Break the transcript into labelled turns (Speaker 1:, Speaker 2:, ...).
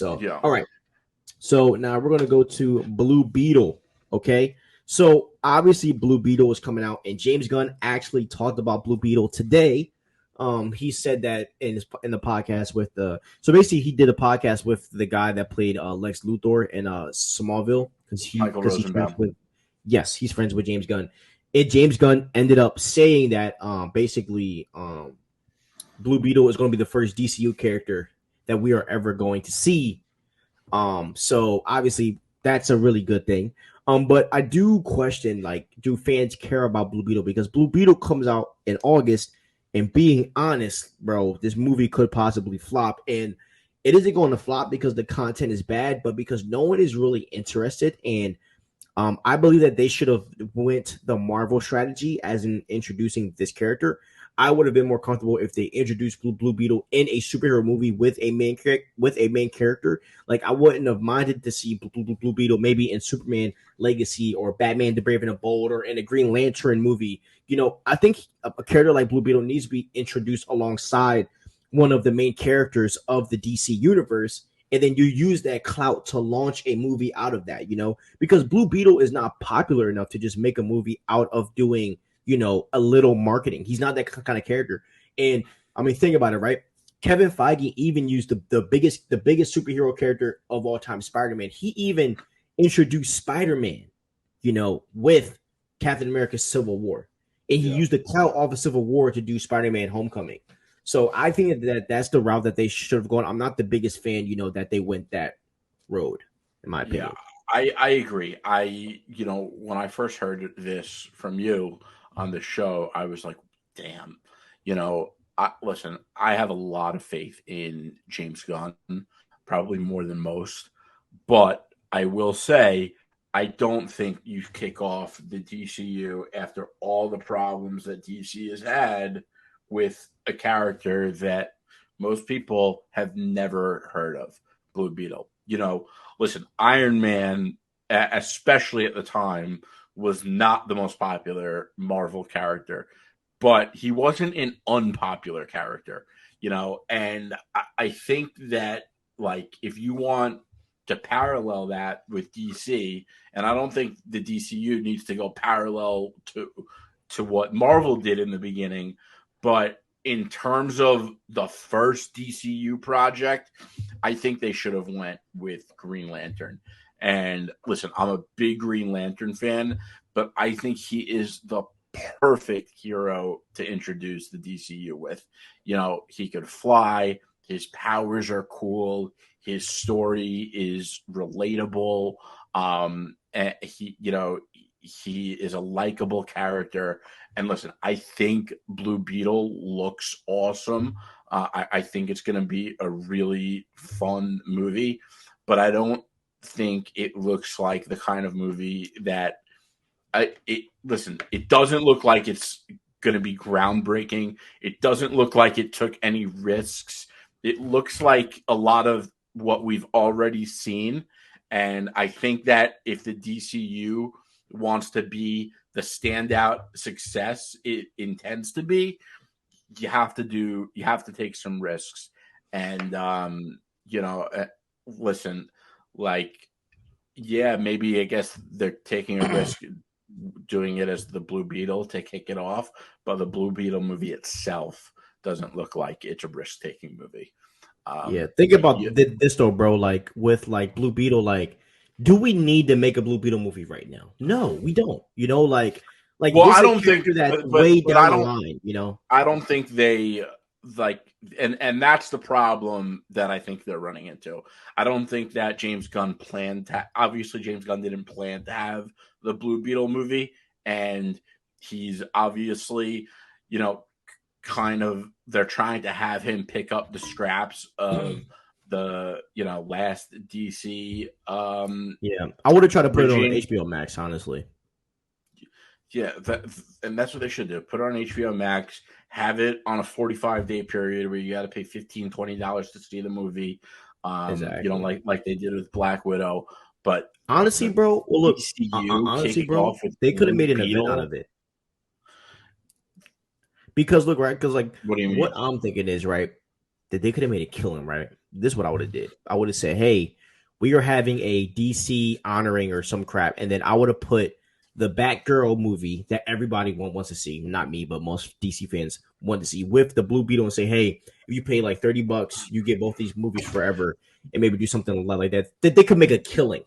Speaker 1: So,
Speaker 2: Yeah.
Speaker 1: all right. So now we're gonna go to Blue Beetle. Okay. So obviously Blue Beetle is coming out, and James Gunn actually talked about Blue Beetle today. He said that in the podcast with the so basically he did a podcast with the guy that played Lex Luthor in Smallville
Speaker 2: Michael
Speaker 1: because he's friends
Speaker 2: Rosenbaum.
Speaker 1: with he's friends with James Gunn. And James Gunn ended up saying that basically Blue Beetle is going to be the first DCU character that we are ever going to see. So obviously that's a really good thing. But I do question, like, do fans care about Blue Beetle? Because Blue Beetle comes out in August, and being honest, bro, this movie could possibly flop. And it isn't going to flop because the content is bad, but because no one is really interested. And I believe that they should have went the Marvel strategy as in introducing this character. I would have been more comfortable if they introduced Blue Beetle in a superhero movie with a main character. Like, I wouldn't have minded to see Blue Beetle maybe in Superman Legacy or Batman: The Brave and the Bold or in a Green Lantern movie. You know, I think a character like Blue Beetle needs to be introduced alongside one of the main characters of the DC universe, and then you use that clout to launch a movie out of that, you know, because Blue Beetle is not popular enough to just make a movie out of doing, you know, a little marketing. He's not that kind of character. And I mean, think about it, right? Kevin Feige even used the biggest superhero character of all time, Spider-Man. He even introduced Spider-Man, you know, with Captain America's Civil War. And he used the clout off of Civil War to do Spider-Man Homecoming. So I think that that's the route that they should have gone. I'm not the biggest fan, you know, that they went that road, in my opinion.
Speaker 2: Yeah, I agree. When I first heard this from you on the show, I was like, damn, listen, I have a lot of faith in James Gunn, probably more than most, but I will say, I don't think you kick off the DCU after all the problems that DC has had with a character that most people have never heard of, Blue Beetle. Listen, Iron Man, especially at the time, was not the most popular Marvel character, but he wasn't an unpopular character, and I think that, like, if you want to parallel that with DC, and I don't think the DCU needs to go parallel to what Marvel did in the beginning, but in terms of the first DCU project, I think they should have went with Green Lantern. And listen, I'm a big Green Lantern fan, but I think he is the perfect hero to introduce the DCU with. He could fly, his powers are cool, his story is relatable. And he is a likable character. And listen, I think Blue Beetle looks awesome. I think it's going to be a really fun movie, but I don't think it looks like the kind of movie that it doesn't look like it's going to be groundbreaking. It doesn't look like it took any risks. It looks like a lot of what we've already seen. And I think that if the DCU wants to be the standout success it intends to be, you have to take some risks. And, listen, like, yeah, maybe I guess they're taking a risk doing it as the Blue Beetle to kick it off, but the Blue Beetle movie itself doesn't look like it's a risk-taking movie.
Speaker 1: Think about this though, bro. Like, with like Blue Beetle, like, do we need to make a Blue Beetle movie right now? No, we don't.
Speaker 2: Well,
Speaker 1: this
Speaker 2: I
Speaker 1: is a
Speaker 2: don't think,
Speaker 1: character that's
Speaker 2: but
Speaker 1: way
Speaker 2: I
Speaker 1: down the
Speaker 2: don't,
Speaker 1: line.
Speaker 2: I don't think they like, and that's the problem that I think they're running into. I don't think that James Gunn planned to. Obviously, James Gunn didn't plan to have the Blue Beetle movie, and he's obviously, kind of, they're trying to have him pick up the scraps of the last DC.
Speaker 1: I would have tried to put it on HBO Max, honestly.
Speaker 2: Yeah, and that's what they should do. Put it on HBO Max, have it on a 45-day period where you got to pay $15, $20 to see the movie.
Speaker 1: Exactly.
Speaker 2: Like they did with Black Widow. But
Speaker 1: honestly, bro, well, look,
Speaker 2: honestly, bro,
Speaker 1: they could have made an event out of it. Because look, right? Because like,
Speaker 2: what do you mean?
Speaker 1: What I'm thinking is, right, that they could have made a killing, right? This is what I would have did. I would have said, hey, we are having a DC honoring or some crap, and then I would have put the Batgirl movie that everybody wants to see, not me, but most DC fans want to see, with the Blue Beetle, and say, hey, if you pay like $30, you get both these movies forever, and maybe do something like that. That they could make a killing